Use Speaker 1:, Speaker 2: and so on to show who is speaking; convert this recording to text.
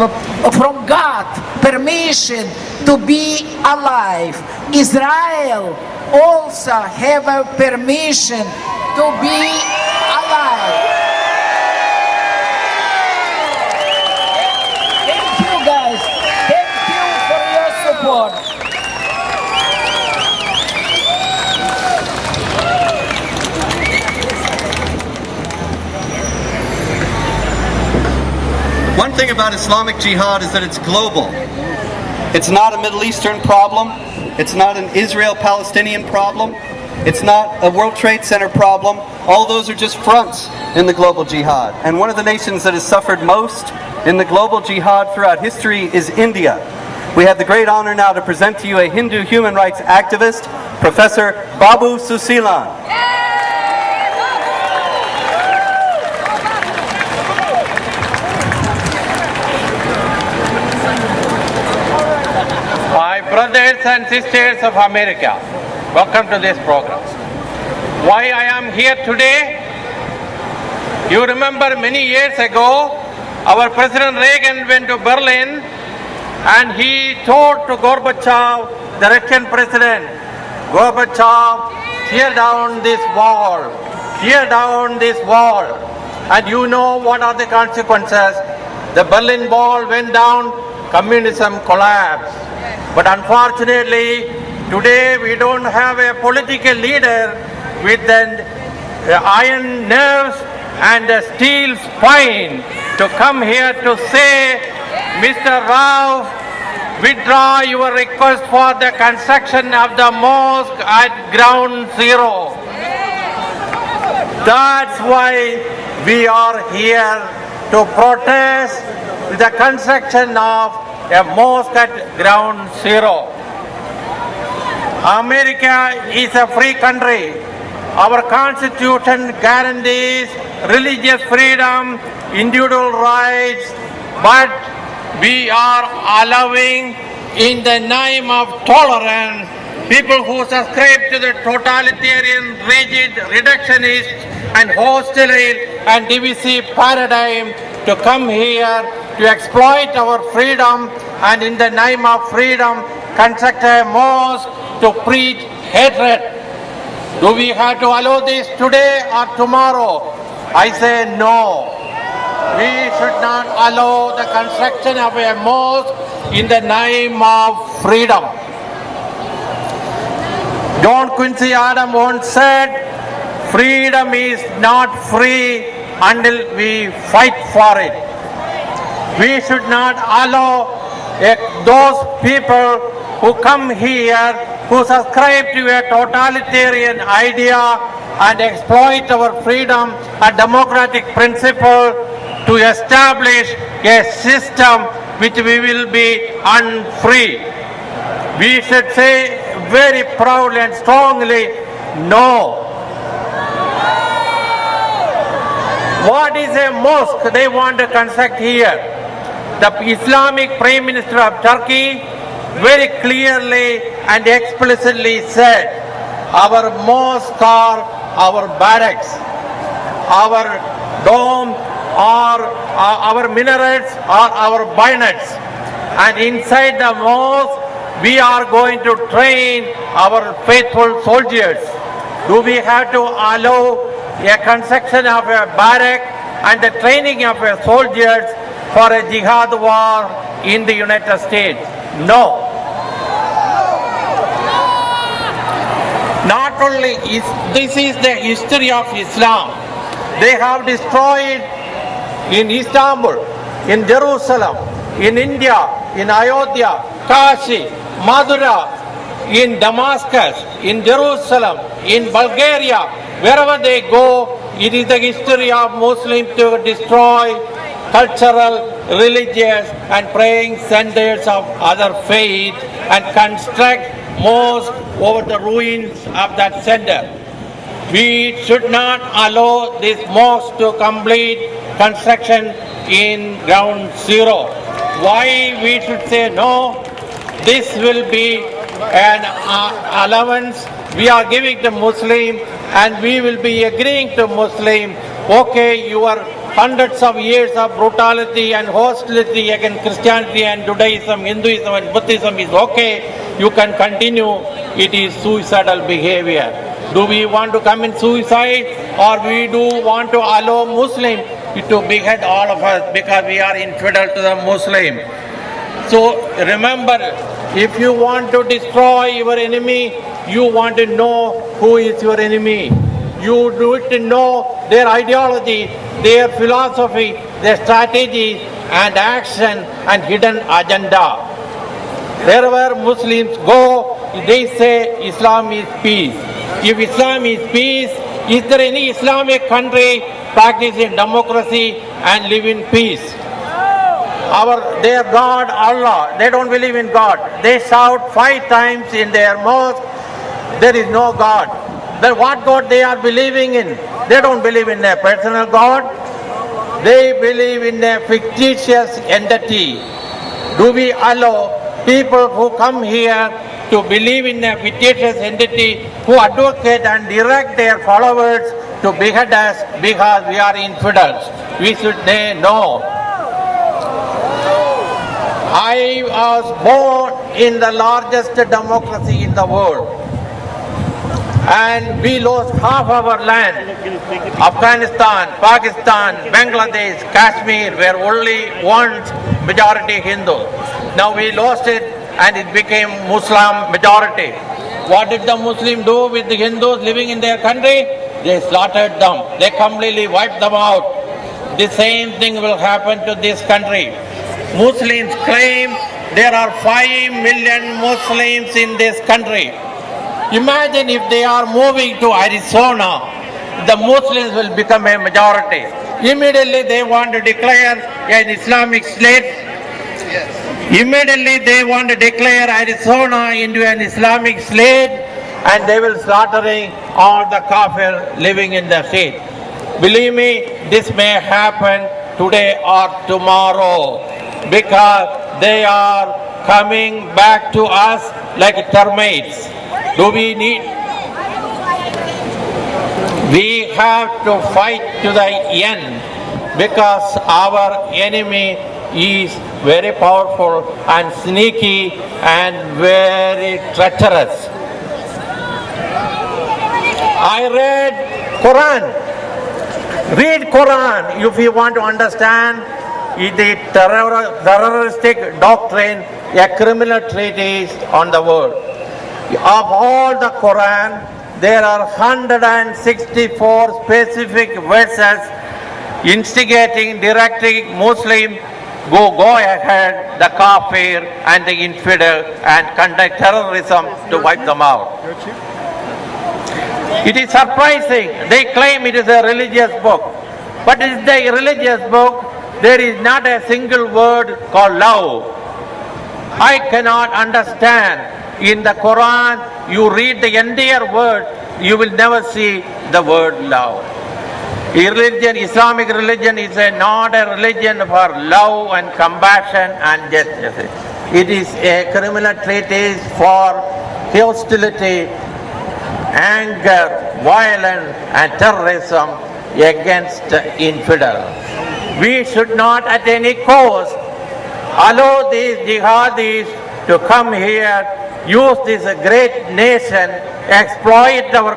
Speaker 1: from God permission to be alive. Israel also have a permission to be alive. Thank you guys. Thank you for your support.
Speaker 2: One thing about Islamic Jihad is that it's global. It's not a Middle Eastern problem. It's not an Israel-Palestinian problem. It's not a World Trade Center problem. All those are just fronts in the global jihad. And one of the nations that has suffered most in the global jihad throughout history is India. We have the great honor now to present to you a Hindu human rights activist, Professor Babu Susilan.
Speaker 3: My brothers and sisters of America, welcome to this program. Why I am here today? You remember many years ago, our President Reagan went to Berlin and he told to Gorbachev, the Russian president, Gorbachev, tear down this wall, tear down this wall. And you know what are the consequences. The Berlin Wall went down, communism collapsed. But unfortunately, today we don't have a political leader with an iron nerves and a steel spine to come here to say, Mr. Rao, withdraw your request for the construction of the mosque at ground zero. That's why we are here to protest the construction of a mosque at ground zero. America is a free country. Our constitution guarantees religious freedom, individual rights, but we are allowing, in the name of tolerance, people who subscribe to the totalitarian, rigid, reductionist and hostile and divisive paradigm to come here to exploit our freedom and in the name of freedom construct a mosque to preach hatred. Do we have to allow this today or tomorrow? I say no. We should not allow the construction of a mosque in the name of freedom. John Quincy Adams once said, freedom is not free until we fight for it. We should not allow those people who come here, who subscribe to a totalitarian idea and exploit our freedom and democratic principle to establish a system which we will be unfree. We should say very proudly and strongly, no. What is a mosque they want to construct here? The Islamic Prime Minister of Turkey very clearly and explicitly said, our mosques are our barracks, our dome or our minarets are our bayonets, and inside the mosque we are going to train our faithful soldiers. Do we have to allow a construction of a barrack and the training of a soldiers for a jihad war in the United States? No. Not only is this is the history of Islam. They have destroyed in Istanbul, in Jerusalem, in India, in Ayodhya, Kashi, Mathura, in Damascus, in Jerusalem, in Bulgaria, wherever they go, it is the history of Muslims to destroy cultural, religious and praying centers of other faith and construct mosques over the ruins of that center. We should not allow this mosque to complete construction in ground zero. Why we should say no? This will be an allowance we are giving to Muslim, and we will be agreeing to Muslim. Okay, your hundreds of years of brutality and hostility against Christianity and Judaism, Hinduism and Buddhism is okay, you can continue, it is suicidal behavior. Do we want to commit suicide, or we do want to allow Muslim to behead all of us because we are infidel to the Muslim? So remember, if you want to destroy your enemy, you want to know who is your enemy. You need to know their ideology, their philosophy, their strategy and action and hidden agenda. Wherever Muslims go, they say Islam is peace. If Islam is peace, is there any Islamic country practicing democracy and live in peace? Their God, Allah, they don't believe in God. They shout 5 times in their mosque, there is no God. Then what God they are believing in? They don't believe in a personal God. They believe in a fictitious entity. Do we allow people who come here to believe in a fictitious entity, who advocate and direct their followers to behead us because we are infidels? We should say no. I was born in the largest democracy in the world, and we lost half our land. Afghanistan, Pakistan, Bangladesh, Kashmir were only once majority Hindu. Now we lost it and it became Muslim majority. What did the Muslims do with the Hindus living in their country? They slaughtered them. They completely wiped them out. The same thing will happen to this country. Muslims claim there are 5 million Muslims in this country. Imagine if they are moving to Arizona, the Muslims will become a majority. Immediately they want to declare an Islamic state. Immediately they want to declare Arizona into an Islamic state, and they will slaughtering all the kafir living in the state. Believe me, this may happen today or tomorrow, because they are coming back to us like termites. Do we need? We have to fight to the end, because our enemy is very powerful and sneaky and very treacherous. I read Quran. Read Quran if you want to understand the terroristic doctrine, a criminal treatise on the world. Of all the Quran, there are 164 specific verses instigating, directing Muslim go ahead, the kafir and the infidel, and conduct terrorism to wipe them out. It is surprising. They claim it is a religious book. But it is a religious book. There is not a single word called love. I cannot understand. In the Quran, you read the entire word, you will never see the word love. Religion, Islamic religion is not a religion for love and compassion and justice. It is a criminal treatise for hostility, anger, violence and terrorism against infidels. We should not at any cost allow these jihadis to come here, use this great nation, exploit our